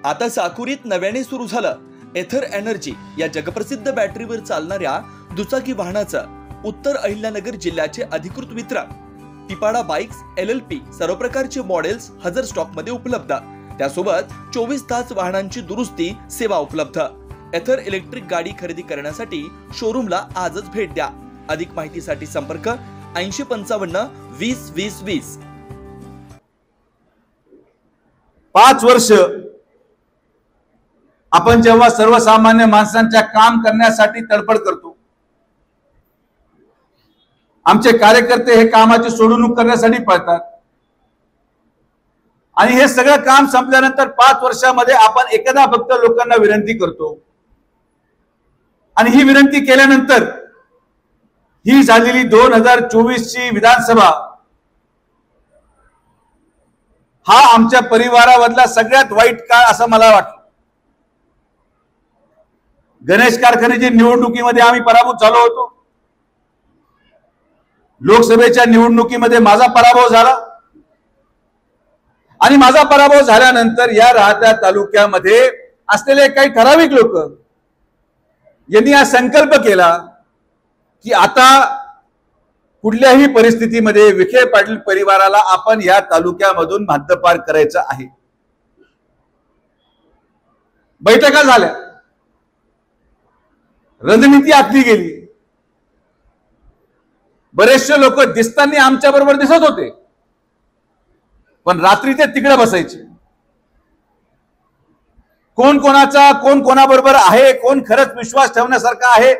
आता साकुरीत नव्याने सुरू झालं एथर एनर्जी या जगप्रसिद्ध बॅटरीवर चालणाऱ्या दुचाकी वाहनाचं उत्तर अहिल्यानगर जिल्ह्याचे अधिकृत वितरण। तिपाडा बाइक्स LLP सर्व प्रकारचे मॉडेल्स हजर स्टॉक मध्ये उपलब्ध, त्यासोबत 24 तास वाहनांची दुरुस्ती सेवा उपलब्ध। एथर इलेक्ट्रिक गाडी खरेदी करण्यासाठी शोरूमला आजच भेट द्या। अधिक माहितीसाठी संपर्क 8055 20 20 20। 5 वर्ष आपण जेव्हा सर्वसामान्य माणसांच्या काम करण्यासाठी तडफड करतो, आमचे कार्यकर्ते हे कामाची सोडवणूक करण्यासाठी पळतात आणि हे सगळं काम संपल्यानंतर 5 वर्षामध्ये आपण एकदा फक्त लोकांना विनंती करतो आणि ही विनंती केल्यानंतर ही झालेली 2024 ची विधानसभा हा आमच्या परिवारामधला सगळ्यात वाईट काळ असं मला वाटतं। गणेश कारखान्याची निवडणुकीमध्ये आम्ही पराभूत झालो होतो, लोकसभेच्या निवडणुकीमध्ये माझा पराभव झाला आणि माझा पराभव झाल्यानंतर या राहत्या तालुक्यामध्ये असलेले काही ठराविक लोक यांनी हा संकल्प केला की आता कुठल्याही परिस्थितीमध्ये विखे पाटील परिवाराला आपण या तालुक्यामधून हद्दपार करायचं आहे। बैठका झाल्या, रणनीती आखली गेली, बरेचसे लोक दिसताना आमच्या बरोबर दिसत होते पण रात्री ते तिकडे बसायचे। कोण कोणाचा कोण कोणाबरोबर आहे, कोण खरंच विश्वास ठेवण्यासारखा आहे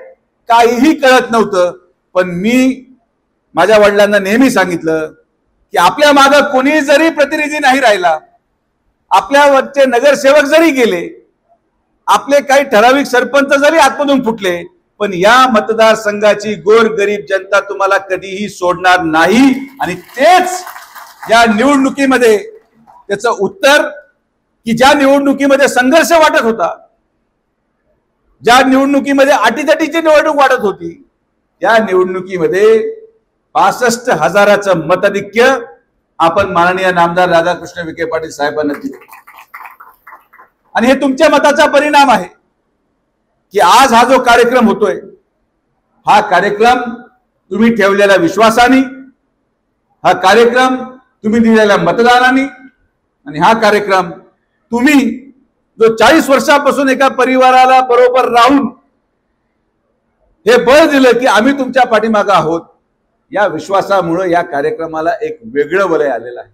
काहीही कळत नव्हतं। पण मी माझ्या वडिलांना नेहमी सांगितलं की आपल्या मागे कोणी जरी प्रतिनिधी नाही राहिला, आपल्यावरचे नगरसेवक जरी गेले, आपले काही ठराविक सरपंच जरी आतमधून फुटले, पण या मतदारसंघाची गोरगरीब जनता तुम्हाला कधीही सोडणार नाही। आणि तेच या निवडणुकीमध्ये त्याचं उत्तर की ज्या निवडणुकीमध्ये संघर्ष वाटत होता, ज्या निवडणुकीमध्ये अटीतटीची निवडणूक वाटत होती, या निवडणुकीमध्ये 65,000चं मताधिक्य आपण माननीय नामदार राधाकृष्ण विखे पाटील साहेबांना दिले आणि हे तुमच्या मताचा परिणाम आहे की आज हा जो कार्यक्रम होतोय, हा कार्यक्रम तुम्ही ठेवलेल्या विश्वासाने, हा कार्यक्रम तुम्ही दिलेल्या मतदानाने आणि हा कार्यक्रम तुम्ही जो 40 वर्षापासून एका परिवाराला बरोबर राहून हे बळ दिलं की आम्ही तुमच्या पाठीमागे आहोत, या विश्वासामुळे या कार्यक्रमाला एक वेगळं वलय आलेलं आहे।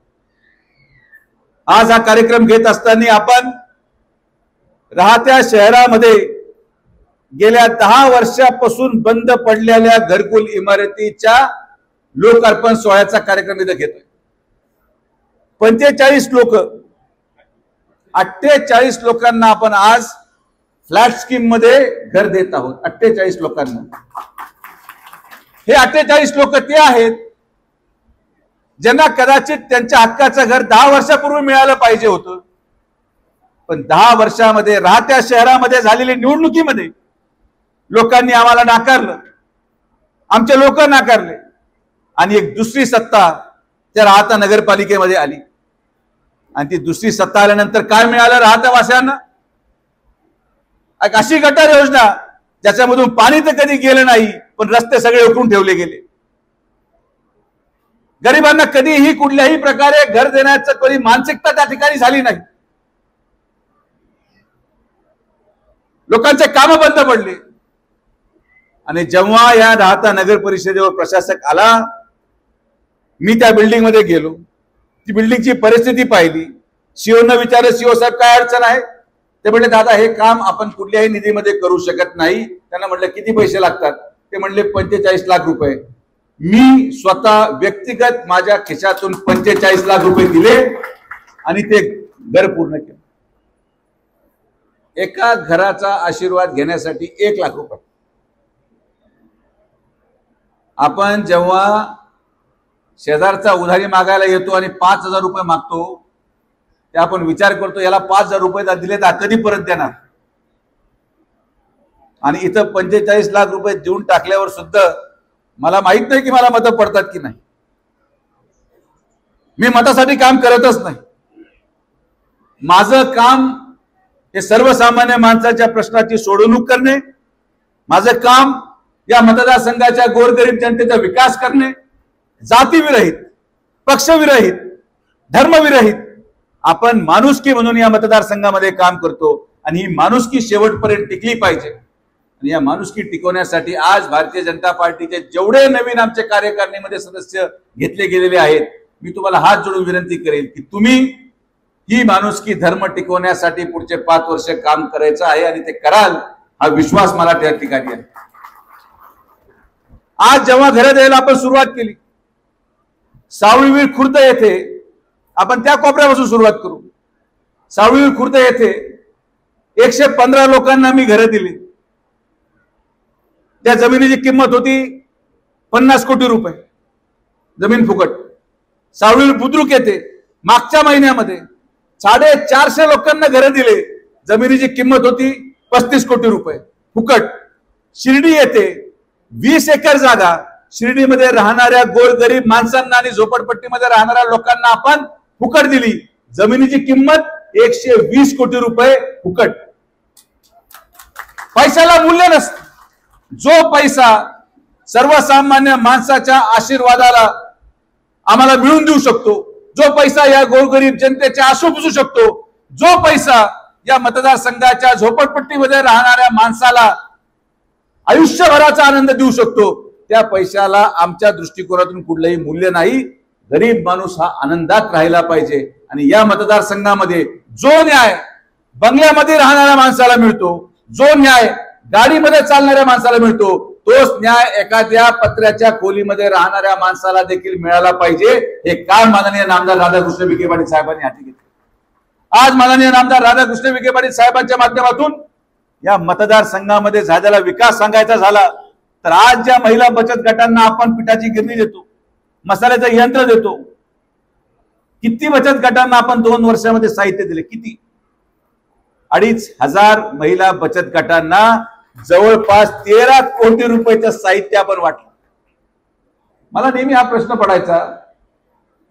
आज हा कार्यक्रम घेत असताना आपण राहत्या शहरामध्ये गेल्या 10 वर्षापासून बंद पडलेल्या घरकुल इमारतीच्या लोकार्पण सोहळ्याचा कार्यक्रम इथे घेतोय। 45 लोक, 48 लोकांना आपण आज फ्लॅट स्कीम मध्ये घर देत आहोत। 48 लोकांना। हे 48 लोक ते आहेत ज्यांना कदाचित त्यांच्या हक्काचं घर 10 वर्षापूर्वी मिळालं पाहिजे होतं, पण 10 वर्षामध्ये राहत्या शहरामध्ये झालेल्या निवडणुकीमध्ये लोकांनी आम्हाला नाकारलं, आमचे लोक नाकारले आणि एक दुसरी सत्ता त्या राहता नगरपालिकेमध्ये आली आणि ती दुसरी सत्ता आल्यानंतर काय मिळालं राहत्या वासियांना? एक अशी गटार योजना ज्याच्यामधून पाणी तर कधी गेलं नाही पण रस्ते सगळे उकरून ठेवले गेले। गरिबांना कधीही कुठल्याही प्रकारे घर देण्याचं कधी मानसिकता त्या ठिकाणी झाली नाही। लोकांचे काम बंद पडले आणि जेव्हा या राहता नगर परिषदेवर प्रशासक आला, मी त्या बिल्डिंग मध्ये गेलो, ती बिल्डिंगची परिस्थिती पाहिली, सीओना विचारलं सीओ साहेब काय अडचण आहे? ते म्हणले दादा हे काम आपण कुठल्याही निधीमध्ये करू शकत नाही। त्यांना म्हटलं किती पैसे लागतात? ते म्हणले 45 लाख रुपये। मी स्वतः व्यक्तिगत माझ्या खिशातून 45 लाख रुपये दिले आणि ते घर पूर्ण केलं। एका घराचा आशीर्वाद घेण्यासाठी 1 लाख रुपये। आपण जेव्हा शेजारचा उधारी मागायला येतो आणि 5,000 रुपये मागतो, ते आपण विचार करतो याला 5,000 रुपये दिले तर कधी परत देणार, आणि इथं 45 लाख रुपये देऊन टाकल्यावर सुद्धा मला माहित नाही की मला मतं पडतात की नाही। मी मतासाठी काम करतच नाही। माझं काम हे सर्वसामान्य माणसाच्या प्रश्नाची सोडवणूक करणे, माझं काम या मतदारसंघाच्या गोरगरीब जनतेचा विकास करणे, जातीविरहित, पक्षविरहित, धर्मविरहित आपण माणुसकी म्हणून या मतदारसंघामध्ये काम करतो आणि ही माणुसकी शेवटपर्यंत टिकली पाहिजे। आणि या माणुसकी टिकवण्यासाठी आज भारतीय जनता पार्टीचे जेवढे नवीन आमचे कार्यकारिणीमध्ये सदस्य घेतले गेलेले आहेत, मी तुम्हाला हात जोडून विनंती करेल की तुम्ही ही माणुसकी धर्म टिकवण्यासाठी पुढचे 5 वर्ष काम करायचं आहे आणि ते कराल, हा विश्वास मला त्या ठिकाणी आहे। आज जेव्हा घरे द्यायला आपण सुरुवात केली, सावळीवीर खुर्द येथे आपण त्या कोपऱ्यापासून सुरुवात करू। सावळीवीर खुर्द येथे 115 लोकांना मी घरे दिली। त्या जमिनीची किंमत होती 50 कोटी रुपये, जमीन फुकट। सावळीवीर बुद्रुक येथे मागच्या महिन्यामध्ये 450 लोकांना घरे दिले, जमिनीची किंमत होती 35 कोटी रुपये, फुकट। शिर्डी येथे 20 एकर जागा शिर्डीमध्ये राहणाऱ्या गोरगरीब माणसांना आणि झोपडपट्टीमध्ये राहणाऱ्या लोकांना आपण फुकट दिली, जमिनीची किंमत 120 कोटी रुपये, फुकट। पैशाला मूल्य नसतं। जो पैसा सर्वसामान्य माणसाच्या आशीर्वादाला आम्हाला मिळवून देऊ शकतो, जो पैसा या गोरगरीब जनतेचे आसू पुसू शकतो, जो पैसा या मतदारसंघाच्या झोपडपट्टीमध्ये राहणाऱ्या माणसाला आयुष्यभराचा आनंद देऊ शकतो, त्या पैशाला आमच्या दृष्टिकोनातून कुठलंही मूल्य नाही। गरीब माणूस हा आनंदात राहिला पाहिजे आणि या मतदारसंघामध्ये जो न्याय बंगल्यामध्ये राहणाऱ्या माणसाला मिळतो, जो न्याय गाडीमध्ये चालणाऱ्या माणसाला मिळतो, तोच न्याय एखाद्या पत्र्याच्या खोलीमध्ये राहणाऱ्या माणसाला देखील मिळाला पाहिजे। हे काम माननीय नामदार राधाकृष्ण विखे पाटील साहेबांनी हाती घेतले। आज माननीय नामदार राधाकृष्ण विखे पाटील साहेबांच्या माध्यमातून या मतदारसंघामध्ये झालेला विकास सांगायचा झाला तर आज ज्या महिला बचत गटांना आपण पिठाची गिरणी देतो, मसाल्याचं यंत्र देतो, किती बचत गटांना आपण 2 वर्षामध्ये साहित्य दिले, किती 2,500 महिला बचत गटांना जवळपास 13 कोटी रुपयाचं साहित्य आपण वाटलं। मला नेहमी हा प्रश्न पडायचा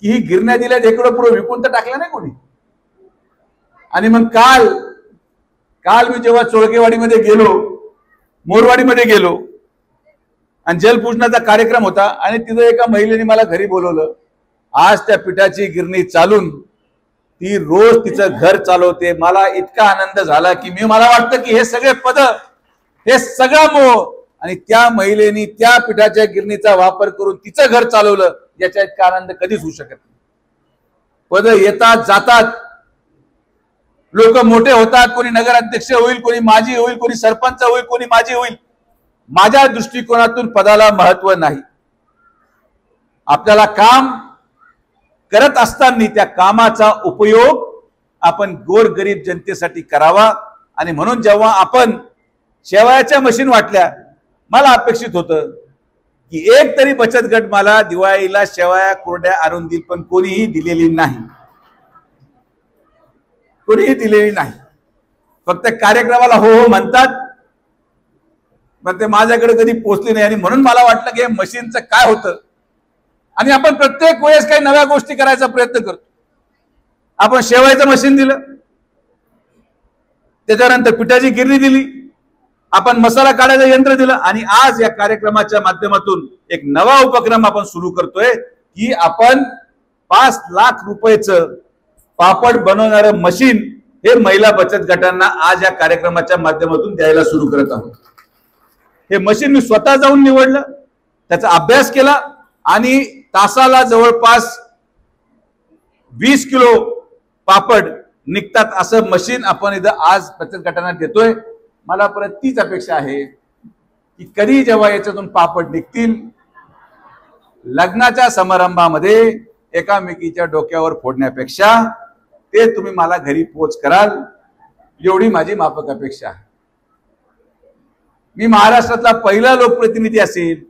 की ही गिरण्या दिल्या इकडं पुढे विकून तर टाकल्या नाही कोणी। आणि मग काल मी जेव्हा चोळकेवाडीमध्ये गेलो, मोरवाडीमध्ये गेलो आणि जलपूजनाचा कार्यक्रम होता आणि तिथं एका महिलेने मला घरी बोलवलं। आज त्या पिठाची गिरणी चालून ती रोज तिचं घर चालवते। मला इतका आनंद झाला की मला वाटतं की हे सगळे पद, हे सगळा मोह आणि त्या महिलेनी त्या पिठाच्या गिरणीचा वापर करून तिचं घर चालवलं, याचा इतका आनंद कधीच होऊ शकत नाही। पद येतात जातात, लोक मोठे होतात, कोणी नगराध्यक्ष होईल, कोणी माजी होईल, कोणी सरपंच होईल, कोणी माजी होईल। माझ्या दृष्टिकोनातून पदाला महत्व नाही। आपल्याला काम करत असताना त्या कामाचा उपयोग आपण गोरगरीब जनतेसाठी करावा। आणि म्हणून जेव्हा आपण शेवयाच्या मशीन वाटल्या, मला अपेक्षित होतं की एक तरी बचत गट मला दिवाळीला शेवया कोरड्या आणून देईल, पण कोणीही दिलेली नाही, कोणीही दिलेली नाही। फक्त कार्यक्रमाला हो हो म्हणतात, पण ते माझ्याकडे कधी पोहोचले नाही। आणि म्हणून मला वाटलं की मशीनचं काय होतं आणि आपण प्रत्येक वेळेस काही नव्या गोष्टी करायचा प्रयत्न करतो। आपण शेवयाचं मशीन दिलं, त्याच्यानंतर पिठाची गिरणी दिली, आपण मसाला काढायचं यंत्र दिलं आणि आज या कार्यक्रमाच्या माध्यमातून एक नवा उपक्रम आपण सुरू करतोय की आपण 5 लाख रुपयाचं पापड बनवणारं मशीन हे महिला बचत गटांना आज या कार्यक्रमाच्या माध्यमातून द्यायला सुरू करत आहोत। हे मशीन मी स्वतः जाऊन निवडलं, त्याचा अभ्यास केला आणि तासाला जवळपास 20 किलो पापड निघतात असं मशीन आपण इथं आज बचत गटांना देतोय। मला परत तीच अपेक्षा आहे की कधी जेव्हा याच्यातून पापड निघतील, लग्नाच्या समारंभामध्ये एकामेकीच्या डोक्यावर फोडण्यापेक्षा ते तुम्ही मला घरी पोच कराल, एवढी माझी माफक अपेक्षा आहे। मी महाराष्ट्रातला पहिला लोकप्रतिनिधी असेल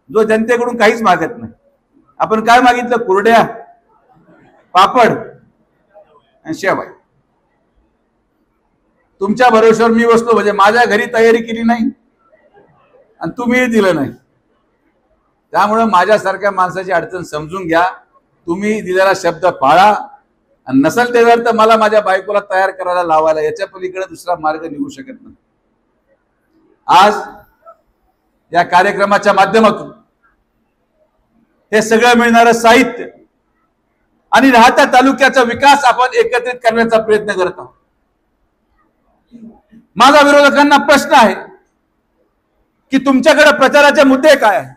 जो जनतेकडून काहीच मागत नाही। आपण काय मागितलं? कुरड्या, पापड आणि शेवया। तुमच्या भरोश्यावर मी बसलो, म्हणजे माझ्या घरी तयारी केली नाही आणि तुम्ही दिलं नाही। त्यामुळे माझ्यासारख्या माणसाची अडचण समजून घ्या, तुम्ही दिलेला शब्द पाळा आणि नसेल त्यावर तर मला माझ्या बायकोला तयार करायला लावायला, याच्या पलीकडे दुसरा मार्ग निघू शकत नाही. आज या कार्यक्रमाच्या माध्यमातून हे सगळं मिळणारं साहित्य आणि राहत्या तालुक्याचा विकास आपण एकत्रित करण्याचा प्रयत्न करत आहोत. माझा विरोधकांना प्रश्न आहे की तुमच्याकडे प्रचाराचे मुद्दे काय आहेत,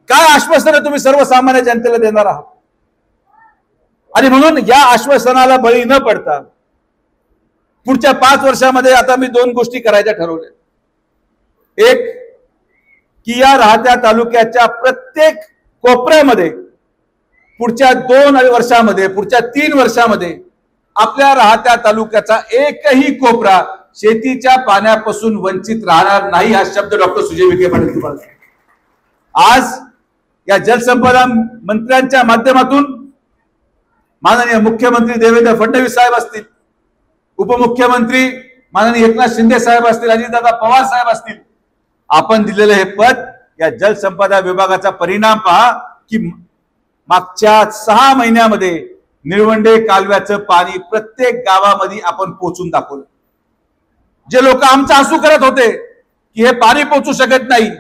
काय आश्वासनं तुम्ही सर्वसामान्य जनतेला देणार आहात. आणि म्हणून या आश्वासनाला बळी न पडता पुढच्या 5 वर्षामध्ये आता मी 2 गोष्टी करायच्या ठरवल्या. एक, की या राहत्या तालुक्याच्या प्रत्येक कोपऱ्यामध्ये पुढच्या 2 वर्षामध्ये, पुढच्या 3 वर्षामध्ये आपल्या राहत्या तालुक्याचा एकही कोपरा शेतीच्या पाण्यापासून वंचित राहणार नाही, हा शब्द डॉक्टर सुजय विखे पाटील तुम्हाला आज या जलसंपदा मंत्र्यांच्या माध्यमातून माननीय मुख्यमंत्री देवेंद्र फडणवीस साहेब असतील, उपमुख्यमंत्री माननीय एकनाथ शिंदे साहेब असतील, अजितदादा पवार साहेब असतील, आपण दिलेलं हे पद या जलसंपदा विभागाचा परिणाम पहा की मागच्या 6 महिन्यामध्ये निळवंडे कालव्याचं पाणी प्रत्येक गावामध्ये आपण पोहोचून दाखवलं. जे लोक आमचं हसू करत होते की हे पाणी पोहोचू शकत नाही,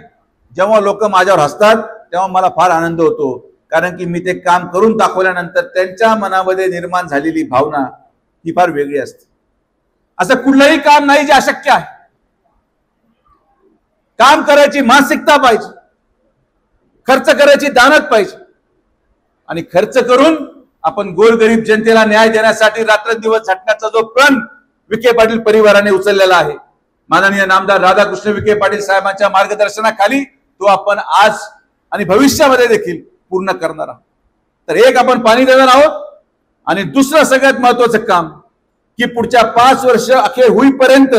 जेव्हा लोक माझ्यावर हसतात तेव्हा मला फार आनंद होतो, कारण की मी ते काम करून दाखवल्यानंतर त्यांच्या मनामध्ये निर्माण झालेली भावना ही फार वेगळी असते. असं कुठलंही काम नाही जे अशक्य आहे. काम करायची मानसिकता पाहिजे, खर्च करायची दानत पाहिजे आणि खर्च करून आपण गोरगरीब जनतेला न्याय देण्यासाठी रात्रंदिवस झटण्याचा जो प्रण विखे पाटील परिवाराने उचललेला आहे, माननीय नामदार राधाकृष्ण विखे पाटील साहेबांच्या मार्गदर्शनाखाली तो आपण आज आणि भविष्यामध्ये देखील पूर्ण करणार आहोत. तर एक, आपण पाणी देणार आहोत आणि दुसरं सगळ्यात महत्वाचं काम की पुढच्या 5 वर्ष अखेर होईपर्यंत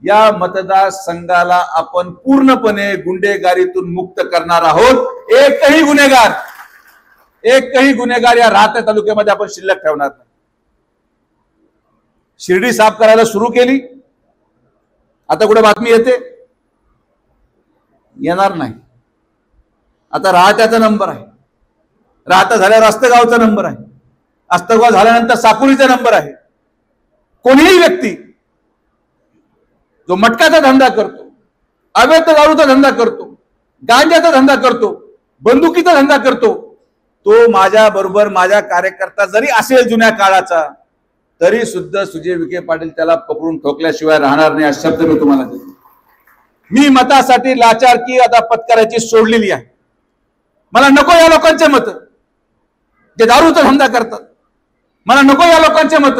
या मतदारसंघाला आपण पूर्णपणे गुन्हेगारीतून मुक्त करणार आहोत. एकही गुन्हेगार या राहत्या तालुक्यामध्ये आपण शिल्लक ठेवणार नाही. शिर्डी साफ करायला सुरू केली, आता कुठे बातमी येते, येणार नाही. आता राहत्याचा नंबर आहे, राहता झाल्यावर अस्तगावचा नंबर आहे, अस्तगाव झाल्यानंतर साकुरीचा नंबर आहे. कोणीही व्यक्ती जो मटकाचा धंदा करतो, अवैध दारूचा धंदा करतो, गांजाचा धंदा करतो, बंदुकीचा धंदा करतो, तो माझ्या बरोबर माझा कार्यकर्ता जरी असेल जुन्या काळाचा, तरी सुद्धा सुजय विखे पाटील त्याला पकडून ठोकल्याशिवाय राहणार नाही, हा शब्द मी तुम्हाला देतो. मी मतासाठी लाचारकी आता पत्करायची सोडलेली आहे. मला नको या लोकांचे मत जे दारूचा धंदा करतात, मला नको या लोकांचे मत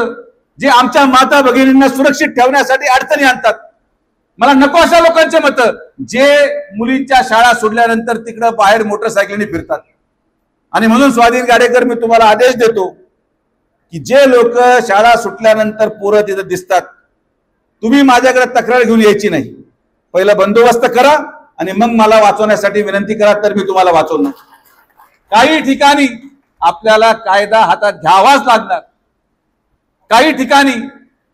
जे आमच्या माता भगिनींना सुरक्षित ठेवण्यासाठी अडचणी आणतात, मला नको अशा लोकांचे मत जे मुलींच्या शाळा सोडल्यानंतर तिकडे बाहेर मोटरसायकलीने फिरतात. आणि म्हणून स्वाधीन गाडेकर, मी तुम्हाला आदेश देतो की जे लोक शाळा सुटल्यानंतर पोरं तिथं दिसतात, तुम्ही माझ्याकडे तक्रार घेऊन यायची नाही, पहिला बंदोबस्त करा आणि मग मला वाचवण्यासाठी विनंती करा, तर मी तुम्हाला वाचवणार. काही ठिकाणी आपल्याला कायदा हातात घ्यावाच लागणार. काही ठिकाणी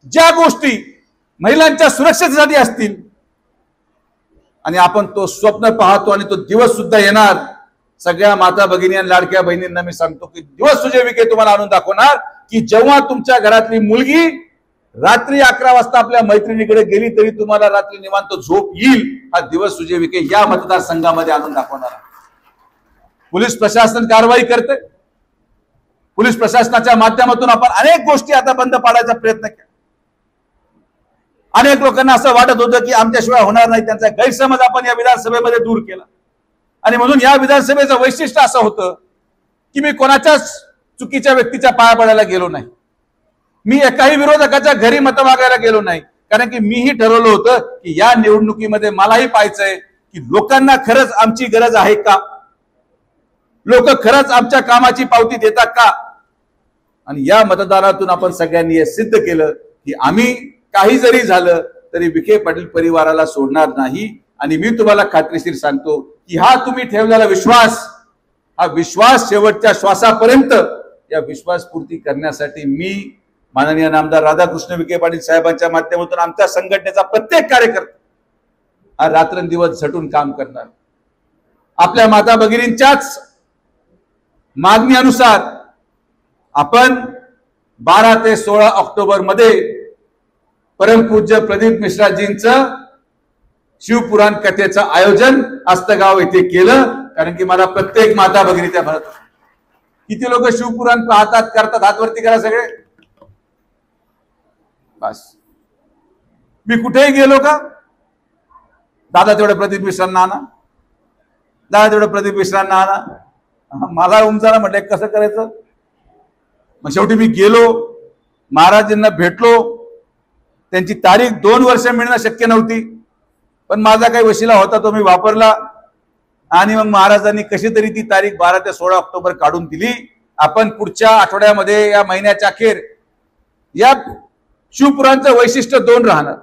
ज्या गोष्टी महिलांच्या सुरक्षेसाठी असतील आणि आपण तो स्वप्न पाहतो आणि तो दिवस सुद्धा येणार. सगळ्या माता भगिनी आणि लाडक्या बहिणींना मी सांगतो की दिवस सुजय विखे तुम्हाला आणून दाखवणार की जेव्हा तुमच्या घरातली मुलगी रात्री 11 वाजता आपल्या मैत्रिणीकडे गेली तरी तुम्हाला रात्री निवांत झोप येईल, हा दिवस सुजय विखे या मतदारसंघामध्ये आणून दाखवणार. पोलीस प्रशासन कारवाई करते, पोलीस प्रशासनाच्या माध्यमातून आपण अनेक गोष्टी आता बंद पाडायचा प्रयत्न केला. अनेक लोकांना असं वाटत होतं की आमच्याशिवाय होणार नाही, त्यांचा गैरसमज आपण या विधानसभेमध्ये दूर केला. आणि म्हणून या विधानसभेचं वैशिष्ट्य असं होतं की मी कोणाच्याच चुकीच्या व्यक्तीच्या पाया पडायला गेलो नाही, मी एकाही विरोधकाच्या घरी मत मागायला गेलो नाही, कारण की मीही ठरवलं होतं की या निवडणुकीमध्ये मलाही पाहायचंय की लोकांना खरंच आमची गरज आहे का, लोक खरंच आमच्या कामाची पावती देतात का. आणि या मतदानातून आपण सगळ्यांनी हे सिद्ध केलं की आम्ही काही जरी झालं तरी विखे पाटील परिवाराला सोडणार नाही. आणि मी तुम्हाला खात्रीशीर सांगतो की हा तुम्ही ठेवलेला विश्वास, हा विश्वास शेवटच्या श्वासापर्यंत या विश्वास पूर्ती करण्यासाठी मी माननीय नामदार राधाकृष्ण विखे पाटील साहेबांच्या माध्यमातून आमच्या संघटनेचा प्रत्येक कार्यकर्ता हा रात्रंदिवस झटून काम करणार. आपल्या माता भगिनींच्याच मागणी अनुसार आपण 12 ते 16 ऑक्टोबर मध्ये परमपूज्य प्रदीप मिश्राजींचं शिवपुराण कथेचं आयोजन आस्तगाव येथे केलं, कारण की मला प्रत्येक माता भगिनी त्या भरत. किती लोक शिवपुराण पाहतात करतात? हात वरती करा सगळे. बस. मी कुठेही गेलो का, दादा तेवढं प्रदीप मिश्रांना आणा, दादा तेवढं प्रदीप मिश्रांना आणा. मला उमजाना म्हटलं कसं करायचं. मग शेवटी मी गेलो, महाराजांना भेटलो. त्यांची तारीख 2 वर्ष मिळणं शक्य नव्हती, पण माझा काही वशिला होता तो मी वापरला आणि मग महाराजांनी कशी तरी ती तारीख 12 ते 16 ऑक्टोबर काढून दिली. आपण पुढच्या आठवड्यामध्ये या महिन्याच्या अखेर या शिवपुराणचं वैशिष्ट्य 2 राहणार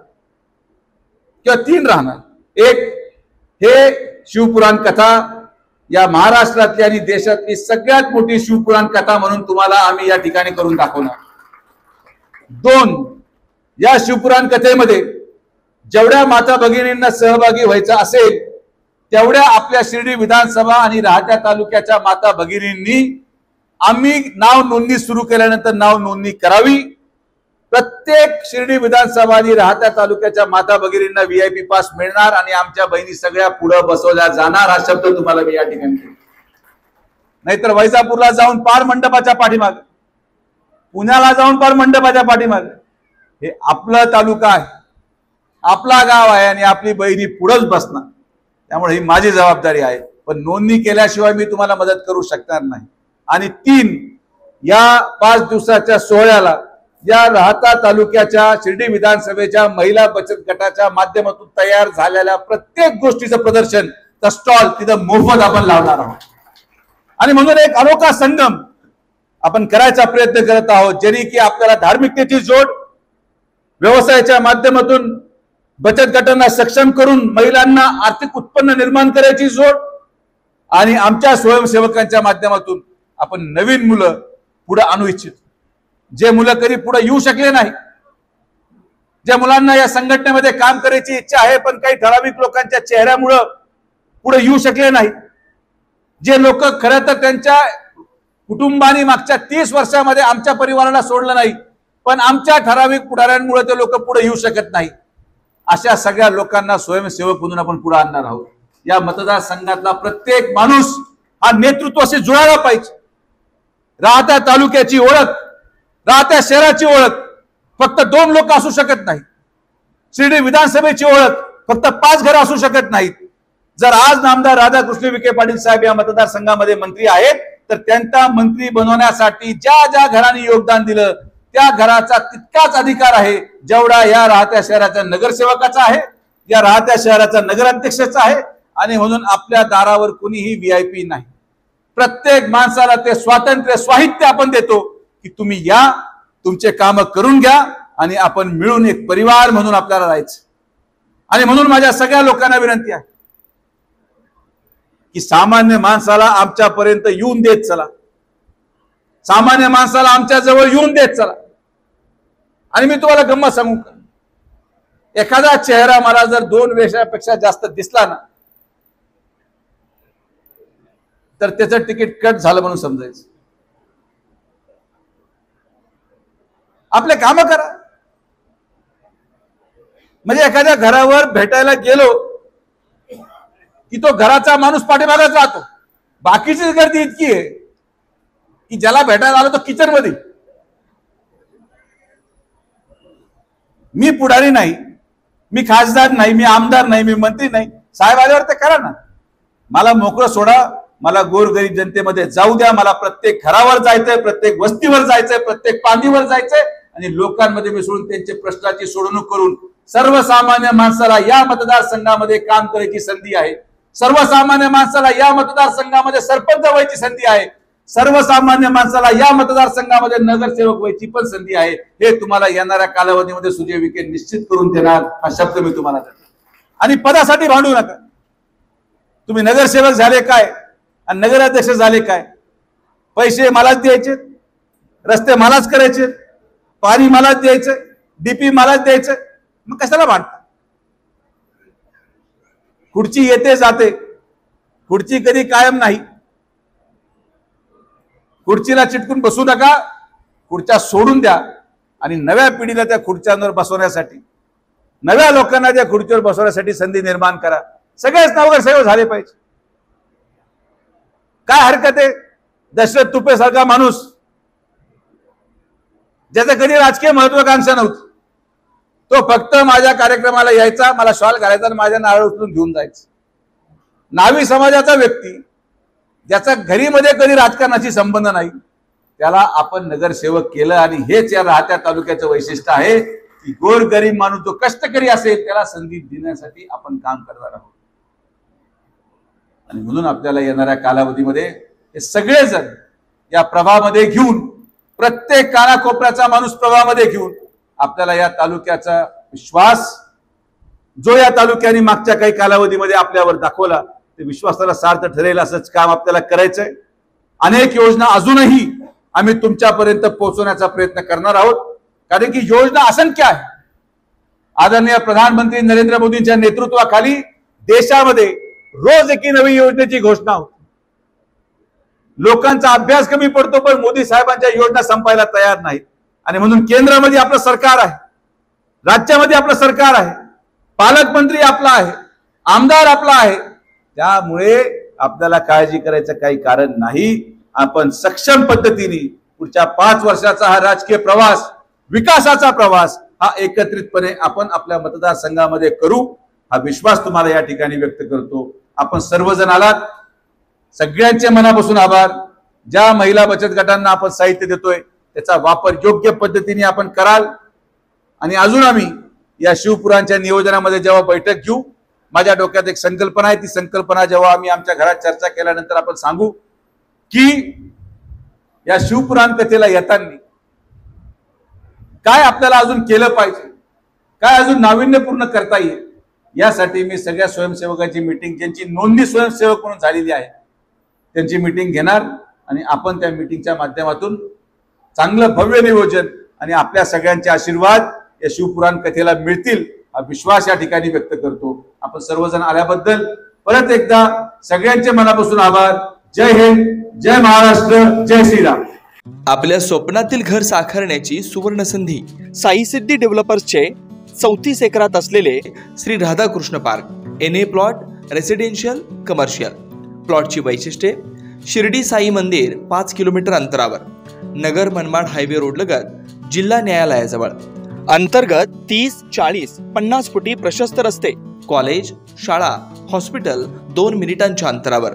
किंवा 3 राहणार. एक, हे शिवपुराण कथा या महाराष्ट्रातली आणि देशातली सगळ्यात मोठी शिवपुराण कथा म्हणून तुम्हाला आम्ही या ठिकाणी करून दाखवणार. 2, या शिवपुराण कथेमध्ये जेवढ्या माता भगिनींना सहभागी व्हायचं असेल तेवढ्या आपल्या शिर्डी विधानसभा आणि राहत्या तालुक्याच्या माता भगिनींनी आम्ही नाव नोंदणी सुरू केल्यानंतर नाव नोंदणी करावी. प्रत्येक शिर्डी विधानसभा आणि राहत्या तालुक्याच्या माता भगिनींना VIP पास मिळणार आणि आमच्या बहिणी सगळ्या पुढे बसवल्या जाणार. हा शब्द तुम्हाला मी या ठिकाणी. नाहीतर वैजापूरला जाऊन पार मंडपाच्या पाठीमाग, पुण्याला जाऊन पार मंडपाच्या पाठीमाग. हे आपलं तालुका आहे, आपला गाव आहे आणि आपली बहिणी पुढेच बसणार. त्यामुळे ही माझी जबाबदारी आहे, पण नोंदणी केल्याशिवाय मी तुम्हाला मदत करू शकणार नाही. आणि 3, या 5 दिवसाच्या सोहळ्याला या राहता तालुक्याच्या शिर्डी विधानसभेच्या महिला बचत गटाच्या माध्यमातून तयार झालेल्या प्रत्येक गोष्टीचं प्रदर्शन, स्टॉल तिथं मोफत आपण लावणार आहोत. आणि म्हणून एक अनोखा संगम आपण करायचा प्रयत्न करत आहोत, ज्याने की आपल्याला धार्मिकतेची जोड, व्यवसायाच्या माध्यमातून बचत गटांना सक्षम करून महिलांना आर्थिक उत्पन्न निर्माण करायची जोड, आणि आमच्या स्वयंसेवकांच्या माध्यमातून आपण नवीन मुलं पुढे आणू इच्छितो. जे मुलं कधी पुढे येऊ शकले नाही, ज्या मुलांना या संघटनेमध्ये काम करायची इच्छा आहे पण काही ठराविक लोकांच्या चेहऱ्यामुळे पुढे येऊ शकले नाही, जे लोक खरं तर त्यांच्या कुटुंबाने मागच्या 30 वर्षामध्ये आमच्या परिवाराला सोडलं नाही पण आमच्या ठराविक पुढाऱ्यांमुळे ते लोक पुढे येऊ शकत नाही, अशा सगळ्या लोकांना स्वयंसेवक म्हणून आपण पुढे आणणार आहोत. या मतदारसंघातला प्रत्येक माणूस हा नेतृत्वाशी जुळायला पाहिजे. राहत्या तालुक्याची ओळख, राहत्या शहराची ओळख फक्त 2 लोक असू शकत नाही. शिर्डी विधानसभेची ओळख फक्त 5 घरं असू शकत नाहीत. जर आज नामदार राधाकृष्ण विखे पाटील साहेब या मतदारसंघामध्ये मंत्री आहेत तर त्यांचा मंत्री बनवण्यासाठी ज्या ज्या घरांनी योगदान दिलं त्या घराचा तितकाच अधिकार आहे जेवढा या राहत्या शहराच्या नगरसेवकाचा आहे, या राहत्या शहराचा नगराध्यक्षाचा आहे. आणि म्हणून आपल्या दारावर कोणीही VIP नाही. प्रत्येक माणसाला ते स्वातंत्र्य स्वाहित्य आपण देतो की तुम्ही या, तुमचे काम करून घ्या आणि आपण मिळून एक परिवार म्हणून आपल्याला राहायचं. आणि म्हणून माझ्या सगळ्या लोकांना विनंती आहे की सामान्य माणसाला आमच्यापर्यंत येऊन देत चला, सामान्य माणसाला आमच्या जवळ येऊन देत चला. आणि मी तुम्हाला गंमत सांगू का, एखादा चेहरा मला जर 2 वर्षापेक्षा जास्त दिसला ना तर त्याचं तिकीट कट झालं म्हणून समजायचं. आपले काम करा. म्हणजे एखाद्या घरावर भेटायला गेलो की तो घराचा माणूस पाठीमागच राहतो, बाकीचीच गर्दी इतकी आहे की ज्याला भेटायला आलो तो किचन मध्ये. मी पुढारी नाही, मी खासदार नाही, मी आमदार नाही, मी मंत्री नाही. साहेब आल्यावर ते करा ना, मला मोकळं सोडा, मला गोरगरीब जनतेमध्ये जाऊ द्या. मला प्रत्येक घरावर जायचंय, प्रत्येक वस्तीवर जायचंय, प्रत्येक पांदीवर जायचंय आणि लोकांमध्ये मिसळून त्यांचे प्रश्नाची सोडवणूक करून सर्वसामान्य माणसाला या मतदारसंघामध्ये काम करायची संधी आहे. सर्वसामान्य माणसाला या मतदारसंघामध्ये सरपंच व्हायची संधी आहे. सर्वसामान्य माणसाला या मतदारसंघामध्ये नगरसेवक व्हायची पण संधी आहे. हे तुम्हाला येणाऱ्या कालावधीमध्ये सुजय विखे निश्चित करून देणार, हा शब्द मी तुम्हाला देतो. आणि पदासाठी भांडू नका. तुम्ही नगरसेवक झाले काय आणि नगराध्यक्ष झाले काय, पैसे मलाच द्यायचे, रस्ते मलाच करायचे, पाणी मलाच द्यायचं, DP मलाच द्यायचं, मग कशाला भांडता. खुर्ची येते जाते, खुर्ची कधी कायम नाही. खुर्चीला चिटकून बसू नका. खुर्च्या सोडून द्या आणि नव्या पिढीला त्या खुर्च्यांवर बसवण्यासाठी, नव्या लोकांना त्या खुर्चीवर बसवण्यासाठी संधी निर्माण करा. सगळेच नगरसेवक झाले पाहिजे. काय हरकत आहे? दशरथ तुपे सारखा माणूस ज्याचं कधी राजकीय महत्वाकांक्षा नव्हती, तो फक्त माझ्या कार्यक्रमाला यायचा, मला शॉल घालायचा आणि माझ्या नारळ उचलून घेऊन जायचं. नावी समाजाचा व्यक्ती ज्याचा घरीमध्ये कधी राजकारणाशी संबंध नाही, त्याला आपण नगरसेवक केलं. आणि हेच या राहत्या तालुक्याचं वैशिष्ट्य आहे की गोरगरीब माणूस जो कष्टकरी असेल त्याला संधी देण्यासाठी आपण काम करणार आहोत. आणि म्हणून आपल्याला येणाऱ्या कालावधीमध्ये हे सगळेजण या प्रभामध्ये घेऊन, प्रत्येक कानाकोपऱ्याचा माणूस प्रभामध्ये घेऊन आपल्याला या तालुक्याचा विश्वास जो या तालुक्याने मागच्या काही कालावधीमध्ये आपल्यावर दाखवला, ते विश्वासाला सार्थ ठरेल असंच काम आपल्याला करायचंय. अनेक योजना अजूनही आम्ही तुमच्यापर्यंत पोहोचवण्याचा प्रयत्न करणार आहोत, कारण की योजना असंख्य आहे. आदरणीय प्रधानमंत्री नरेंद्र मोदींच्या नेतृत्वाखाली देशामध्ये रोज एकी नवी योजनेची घोषणा होती. लोकांचा अभ्यास कमी पडतो, पण मोदी साहेबांच्या योजना संपायला तयार नाहीत. आणि म्हणून केंद्रामध्ये आपलं सरकार आहे, राज्यामध्ये आपलं सरकार आहे, पालकमंत्री आपला आहे, आमदार आपला आहे. त्यामुळे आपल्याला काळजी करायचं काही कारण नाही. आपण सक्षम पद्धतीने पुढच्या 5 वर्षाचा हा राजकीय प्रवास, विकासाचा प्रवास हा एकत्रितपणे आपण आपल्या मतदारसंघामध्ये करू, हा विश्वास तुम्हाला या ठिकाणी व्यक्त करतो. आपण सर्वजण आलात, सगळ्यांचे मनापासून आभार. ज्या महिला बचत गटांना आपण साहित्य देतोय त्याचा वापर योग्य पद्धतीने आपण कराल. आणि अजून आम्ही या शिवपुरांच्या नियोजनामध्ये जेव्हा बैठक घेऊ, माझ्या डोक्यात एक संकल्पना आहे. ती संकल्पना जेव्हा आम्ही आमच्या घरात चर्चा केल्यानंतर आपण सांगू की या शिवपुराण कथेला येताना काय आपल्याला अजून केलं पाहिजे, काय अजून नाविन्यपूर्ण करता येईल. यासाठी मी सगळ्या स्वयंसेवकांची मीटिंग, ज्यांची नोंदणी स्वयंसेवक म्हणून झालेली आहे, त्यांची मीटिंग घेणार आणि आपण त्या मीटिंगच्या माध्यमातून चांगलं भव्य नियोजन आणि आपल्या सगळ्यांचे आशीर्वाद या शिवपुराण कथेला मिळतील हा विश्वास या ठिकाणी व्यक्त करतो. आपण सर्वजण आल्याबद्दल परत एकदा सगळ्यांचे मनापासून आभार. जय हिंद, जय महाराष्ट्र, जय श्रीराम. आपल्या स्वप्नातील घर साकारण्याची सुवर्ण संधी साई सिद्धी डेव्हलपर्सचे 34 एकरात असलेले Shri Radhakrishna park. NA plot, residential, commercial. प्लॉटची वैशिष्ट्ये: शिर्डी साई मंदिर 5 किलोमीटर अंतरावर, नगर मनमाड हायवे रोड लगत, जिल्हा न्यायालयाजवळ. अंतर्गत 30, 40, 50 फुटी प्रशस्त रस्ते, कॉलेज, शाळा, हॉस्पिटल 2 मिनिटांच्या अंतरावर.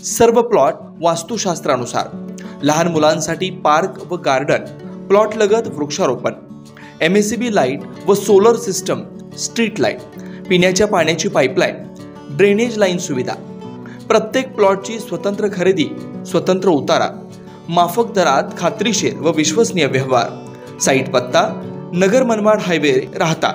सर्व प्लॉट वास्तुशास्त्रानुसार. लहान मुलांसाठी पार्क व गार्डन, प्लॉट लगत वृक्षारोपण, MACB लाईट व सोलर सिस्टम, स्ट्रीट लाईट, पिण्याच्या पाण्याची पाईपलाईन, ड्रेनेज लाईन सुविधा. प्रत्येक प्लॉटची स्वतंत्र खरेदी, स्वतंत्र उतारा, माफक दरात खात्रीशीर व विश्वसनीय व्यवहार. साईट पत्ता: नगर मनमाड हायवे, राहता,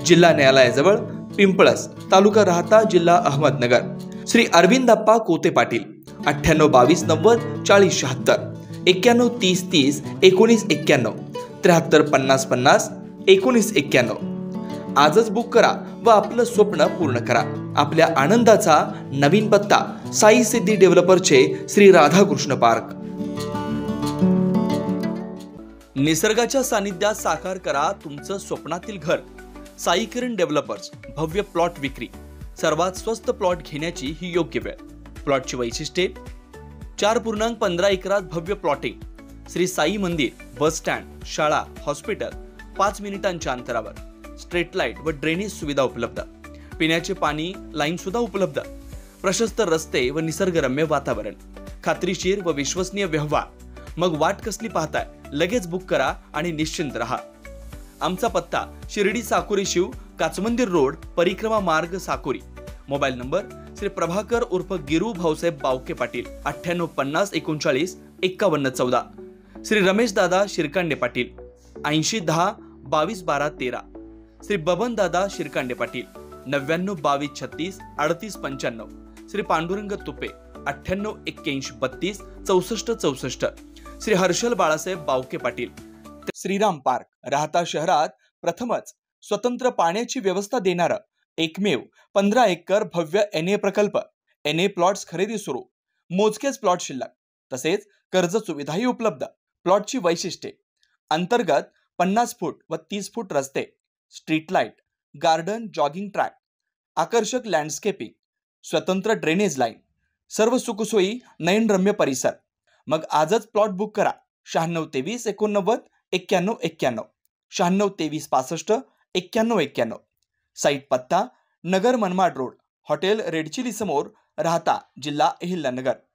जिल्हा न्यायालयाजवळ, पिंपळस, तालुका राहता, जिल्हा अहमदनगर. श्री अरविंदप्पा कोते पाटील. 98 22 90 40 76, 91 30 30 19 91, 73 50 50 19 91. आजच बुक करा व आपलं स्वप्न पूर्ण करा. आपल्या आनंदाचा नवीन पत्ता साई सिद्धी डेव्हलपरचे श्री राधाकृष्ण पार्क. निसर्गाच्या सानिध्यात साकार करा तुमचं स्वप्नातील घर. साई किरण डेव्हलपर्स. भव्य प्लॉट विक्री. सर्वात स्वस्त प्लॉट घेण्याची ही योग्य वेळ. प्लॉटची वैशिष्ट्ये: 4.15 एकरात भव्य प्लॉटिंग, श्री साई मंदिर, बस स्टँड, शाळा, हॉस्पिटल 5 मिनिटांच्या अंतरावर. स्ट्रीट लाईट व ड्रेनेज सुविधा उपलब्ध. पिण्याचे पाणी लाईन सुद्धा उपलब्ध. प्रशस्त रस्ते व निसर्गरम्य वातावरण. खात्रीशीर व विश्वसनीय व्यवहार. मग वाट कसली पाहताय? लगेच बुक करा आणि निश्चिंत रहा. आमचा पत्ता: शिर्डी साकोरी शिव, काचमंदिर रोड, परिक्रमा मार्ग, साकोरी. मोबाईल नंबर: श्री प्रभाकर उर्फ गिरू भाऊसाहेब बावके पाटील, 98 50 39 51 14. श्री रमेश दादा शिरकांडे पाटील, 80 10 22 12 13. श्री बबन दादा शिरकांडे पाटील, 99 22 36 38 95. श्री पांडुरंग तुपे, 98 81 32 64 64. श्री हर्षल बाळासाहेब बावके पाटील. श्रीराम पार्क, राहता शहरात प्रथमच स्वतंत्र पाण्याची व्यवस्था देणारं एकमेव 15 एकर भव्य NA प्रकल्प. NA प्लॉट्स खरेदी सुरू. मोजकेच प्लॉट शिल्लक. तसेच कर्ज सुविधाही उपलब्ध. प्लॉटची वैशिष्ट्ये: अंतर्गत 50 फूट व 30 फूट रस्ते, street light, garden, jogging track, आकर्षक लँडस्केपिंग, स्वतंत्र ड्रेनेज लाईन, सर्व सुखसोयी, नयनरम्य परिसर. मग आजच प्लॉट बुक करा. 9623 89 91 91, 9623 65 91 91. साईट पत्ता Nagar Manmad road, hotel Red Chilli समोर, राहता, जिल्हा अहिल्यानगर.